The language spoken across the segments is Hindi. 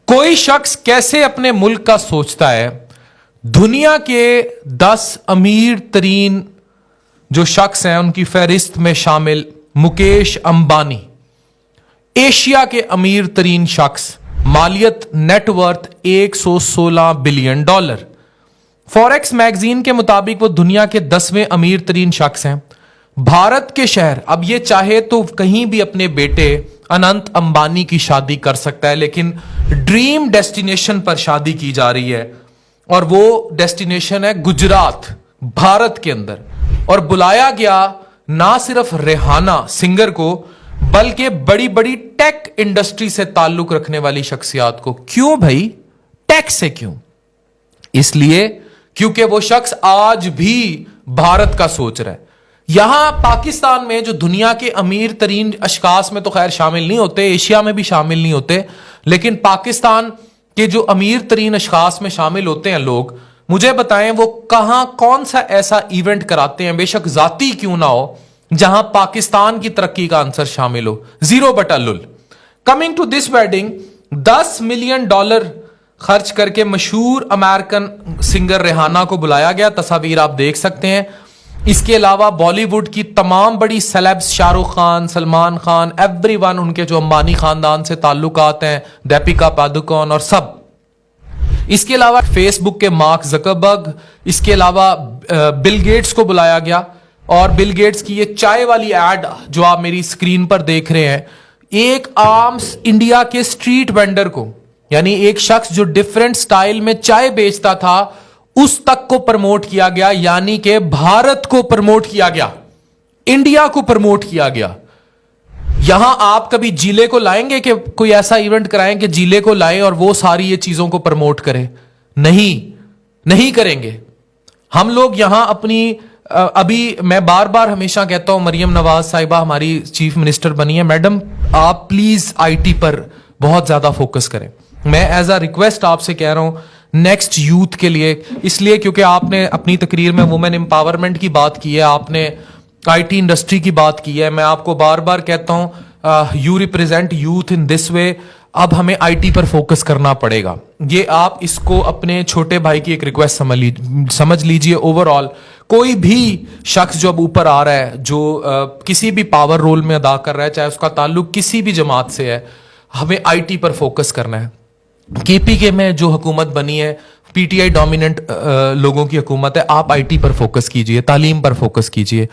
कोई शख्स कैसे अपने मुल्क का सोचता है। दुनिया के 10 अमीर तरीन जो शख्स हैं उनकी फहरिस्त में शामिल मुकेश अंबानी, एशिया के अमीर तरीन शख्स, मालियत नेटवर्थ $116 बिलियन। फॉरेक्स मैगजीन के मुताबिक वो दुनिया के 10वें अमीर तरीन शख्स हैं। भारत के शहर, अब ये चाहे तो कहीं भी अपने बेटे अनंत अंबानी की शादी कर सकता है, लेकिन ड्रीम डेस्टिनेशन पर शादी की जा रही है और वो डेस्टिनेशन है गुजरात, भारत के अंदर। और बुलाया गया ना सिर्फ रेहाना सिंगर को, बल्कि बड़ी बड़ी टेक इंडस्ट्री से ताल्लुक रखने वाली शख्सियात को। क्यों भाई? टेक से क्यों? इसलिए क्योंकि वो शख्स आज भी भारत का सोच रहा है। यहां पाकिस्तान में जो दुनिया के अमीर तरीन अशखास में तो खैर शामिल नहीं होते, एशिया में भी शामिल नहीं होते, लेकिन पाकिस्तान के जो अमीर तरीन अशखास में शामिल होते हैं लोग, मुझे बताएं वो कहां कौन सा ऐसा इवेंट कराते हैं, बेशक जाती क्यों ना हो, जहां पाकिस्तान की तरक्की का आंसर शामिल हो। जीरो बटा लुल। Coming to this wedding, $10 million खर्च करके मशहूर अमेरिकन सिंगर रेहाना को बुलाया गया। तस्वीर आप देख सकते हैं। इसके अलावा बॉलीवुड की तमाम बड़ी सेलेब्स, शाहरुख खान, सलमान खान, एवरीवन, उनके जो अंबानी खानदान से ताल्लुकात हैं, दीपिका पादुकोण और सब। इसके अलावा फेसबुक के मार्क ज़करबर्ग, इसके अलावा बिल गेट्स को बुलाया गया। और बिल गेट्स की ये चाय वाली एड जो आप मेरी स्क्रीन पर देख रहे हैं, एक आम इंडिया के स्ट्रीट वेंडर को, यानी एक शख्स जो डिफरेंट स्टाइल में चाय बेचता था, उस तक को प्रमोट किया गया। यानी कि भारत को प्रमोट किया गया, इंडिया को प्रमोट किया गया। यहां आप कभी जिले को लाएंगे कि कोई ऐसा इवेंट कराएं कि जिले को लाएं और वो सारी ये चीजों को प्रमोट करें? नहीं करेंगे। हम लोग यहां अपनी अभी मैं बार बार हमेशा कहता हूं, मरियम नवाज साहिबा हमारी चीफ मिनिस्टर बनी है, मैडम आप प्लीज आईटी पर बहुत ज्यादा फोकस करें। मैं एज अ रिक्वेस्ट आपसे कह रहा हूं, नेक्स्ट यूथ के लिए, इसलिए क्योंकि आपने अपनी तकरीर में वुमेन एम्पावरमेंट की बात की है, आपने आईटी इंडस्ट्री की बात की है। मैं आपको बार बार कहता हूं, you represent youth in this way. अब हमें आईटी पर फोकस करना पड़ेगा। ये आप इसको अपने छोटे भाई की एक रिक्वेस्ट समझ लीजिए। ओवरऑल कोई भी शख्स जो अब ऊपर आ रहा है, जो किसी भी पावर रोल में अदा कर रहा है, चाहे उसका ताल्लुक किसी भी जमात से है, हमें आईटी पर फोकस करना है। केपीके में जो हुकूमत बनी है, पीटीआई डोमिनेंट लोगों की हुकूमत है, आप आईटी पर फोकस कीजिए, तालीम पर फोकस कीजिए।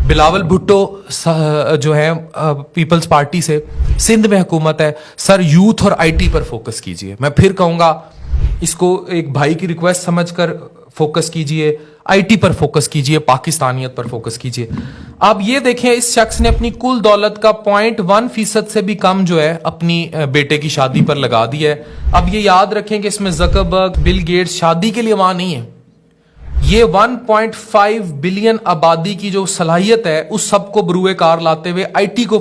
बिलावल भुट्टो जो है पीपल्स पार्टी से सिंध में हुकूमत है, सर यूथ और आईटी पर फोकस कीजिए। मैं फिर कहूंगा, इसको एक भाई की रिक्वेस्ट समझकर फोकस कीजिए, आईटी पर फोकस कीजिए, पाकिस्तानियत पर फोकस कीजिए। आप ये देखें, इस शख्स ने अपनी कुल दौलत का 0.1% से भी कम जो है अपनी बेटे की शादी पर लगा दी है। अब ये याद रखें कि इसमें ज़करबर्ग, बिल गेट्स शादी के लिए वहां नहीं है। ये 1.5 बिलियन आबादी की जो सलाहियत है, उस सबको बरूए कार लाते हुए आईटी को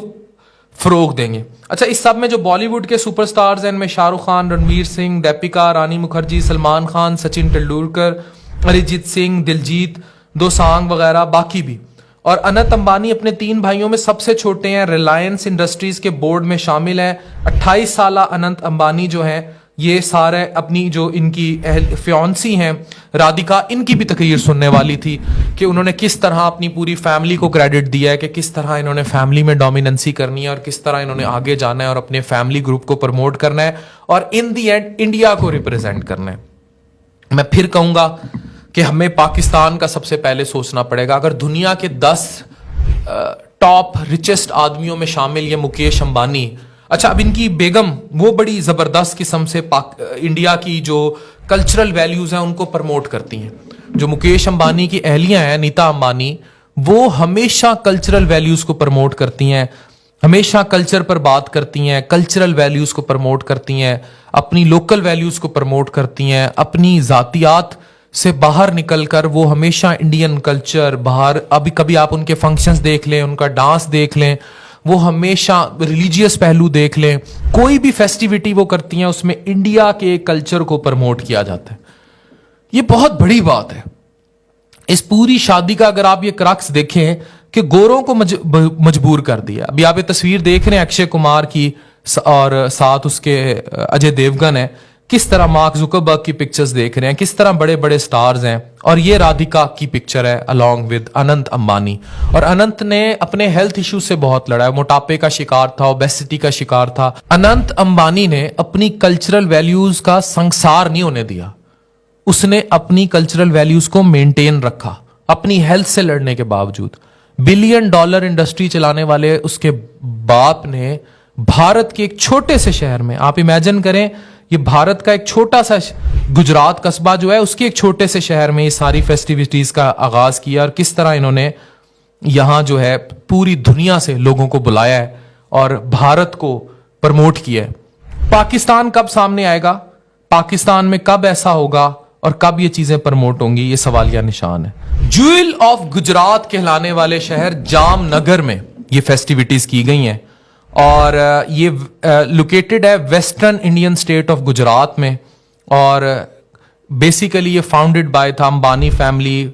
फरोग देंगे। अच्छा, इस सब में जो बॉलीवुड के सुपरस्टार्स हैं, इनमें शाहरुख खान, रणवीर सिंह, दीपिका, रानी मुखर्जी, सलमान खान, सचिन तेंदुलकर, अरिजीत सिंह, दिलजीत दोसांझ वगैरह, बाकी भी। और अनंत अंबानी अपने 3 भाइयों में सबसे छोटे हैं, रिलायंस इंडस्ट्रीज के बोर्ड में शामिल हैं। 28 साल अनंत अंबानी जो हैं, ये सारे अपनी जो इनकी फियांसी हैं राधिका, इनकी भी तकरीर सुनने वाली थी कि उन्होंने किस तरह अपनी पूरी फैमिली को क्रेडिट दिया है कि किस तरह इन्होंने फैमिली में डोमिनेंसी करनी है और किस तरह इन्होंने आगे जाना है और अपने फैमिली ग्रुप को प्रमोट करना है और इन दी एंड इंडिया को रिप्रेजेंट करना है। मैं फिर कहूंगा कि हमें पाकिस्तान का सबसे पहले सोचना पड़ेगा। अगर दुनिया के 10 टॉप रिचेस्ट आदमियों में शामिल ये मुकेश अंबानी, अच्छा अब इनकी बेगम वो बड़ी जबरदस्त किस्म से इंडिया की जो कल्चरल वैल्यूज हैं उनको प्रमोट करती हैं। जो मुकेश अंबानी की अहलियां हैं, नीता अंबानी, वो हमेशा कल्चरल वैल्यूज को प्रमोट करती हैं, हमेशा कल्चर पर बात करती हैं, कल्चरल वैल्यूज को प्रमोट करती हैं, अपनी लोकल वैल्यूज को प्रमोट करती हैं। अपनी जातियात से बाहर निकलकर वो हमेशा इंडियन कल्चर बाहर, अभी कभी आप उनके फंक्शंस देख लें, उनका डांस देख लें, वो हमेशा रिलीजियस पहलू देख लें, कोई भी फेस्टिविटी वो करती हैं उसमें इंडिया के कल्चर को प्रमोट किया जाता है। ये बहुत बड़ी बात है। इस पूरी शादी का अगर आप ये क्रक्स देखें कि गोरों को मजबूर कर दिया। अभी आप ये तस्वीर देख रहे हैं अक्षय कुमार की और साथ उसके अजय देवगन है, किस तरह मार्क जुकरबर्ग की पिक्चर्स देख रहे हैं, किस तरह बड़े बड़े स्टार्स हैं। और ये राधिका की पिक्चर है अलोंग विद अनंत अंबानी। और अनंत ने अपने हेल्थ इश्यू से बहुत लड़ा है, मोटापे का शिकार था, ओबेसिटी का शिकार था। अनंत अंबानी ने अपनी कल्चरल वैल्यूज का संसार नहीं होने दिया, उसने अपनी कल्चरल वैल्यूज को मेंटेन रखा अपनी हेल्थ से लड़ने के बावजूद। $1 बिलियन इंडस्ट्री चलाने वाले उसके बाप ने भारत के एक छोटे से शहर में, आप इमेजिन करें, ये भारत का एक छोटा सा गुजरात कस्बा जो है, उसके एक छोटे से शहर में ये सारी फेस्टिविटीज का आगाज किया। और किस तरह इन्होंने यहां जो है पूरी दुनिया से लोगों को बुलाया है और भारत को प्रमोट किया है। पाकिस्तान कब सामने आएगा, पाकिस्तान में कब ऐसा होगा और कब ये चीजें प्रमोट होंगी, ये सवालिया निशान है। ज्वेल ऑफ गुजरात कहलाने वाले शहर जामनगर में ये फेस्टिविटीज की गई हैं और ये लोकेटेड है western Indian state of Gujarat में। और बेसिकली ये फाउंडेड बाय था अंबानी फैमिली,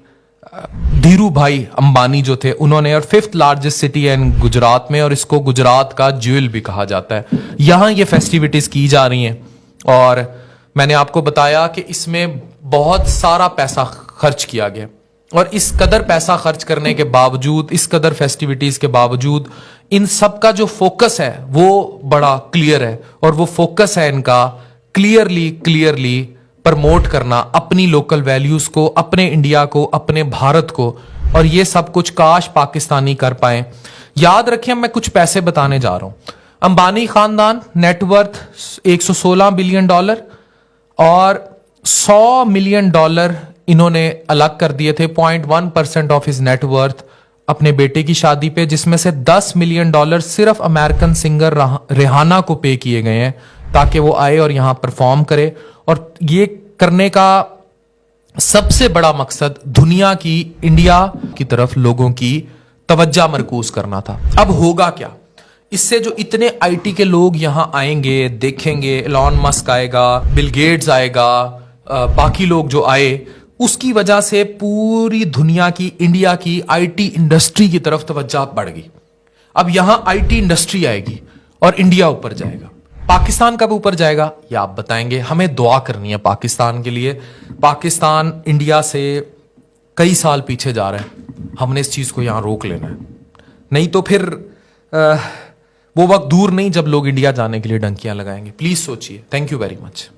धीरू भाई अंबानी जो थे उन्होंने। और 5th लार्जेस्ट सिटी है इन गुजरात में और इसको गुजरात का ज्वेल भी कहा जाता है। यहां ये फेस्टिविटीज की जा रही हैं और मैंने आपको बताया कि इसमें बहुत सारा पैसा खर्च किया गया। और इस कदर पैसा खर्च करने के बावजूद, इस कदर फेस्टिविटीज के बावजूद, इन सब का जो फोकस है वो बड़ा क्लियर है। और वो फोकस है इनका क्लियरली प्रमोट करना अपनी लोकल वैल्यूज को, अपने इंडिया को, अपने भारत को। और ये सब कुछ काश पाकिस्तानी कर पाए। याद रखिए, मैं कुछ पैसे बताने जा रहा हूं। अंबानी खानदान नेटवर्थ $116 बिलियन और $100 मिलियन इन्होंने अलग कर दिए थे, 0.1% ऑफ हिज नेटवर्थ अपने बेटे की शादी पे, जिसमें से $10 मिलियन सिर्फ अमेरिकन सिंगर रिहाना को पे किए गए हैं ताकि वो आए और यहां परफॉर्म करे। और ये करने का सबसे बड़ा मकसद दुनिया की, इंडिया की तरफ लोगों की तवज्जो मरकूज करना था। अब होगा क्या इससे, जो इतने आईटी के लोग यहां आएंगे, देखेंगे, एलॉन मस्क आएगा, बिल गेट्स आएगा, बाकी लोग जो आए, उसकी वजह से पूरी दुनिया की, इंडिया की आईटी इंडस्ट्री की तरफ तवज्जो बढ़ गई। अब यहां आईटी इंडस्ट्री आएगी और इंडिया ऊपर जाएगा। पाकिस्तान कब ऊपर जाएगा ये आप बताएंगे। हमें दुआ करनी है पाकिस्तान के लिए। पाकिस्तान इंडिया से कई साल पीछे जा रहा है, हमने इस चीज को यहां रोक लेना है, नहीं तो फिर वो वक्त दूर नहीं जब लोग इंडिया जाने के लिए डंकियां लगाएंगे। प्लीज सोचिए। Thank you very much.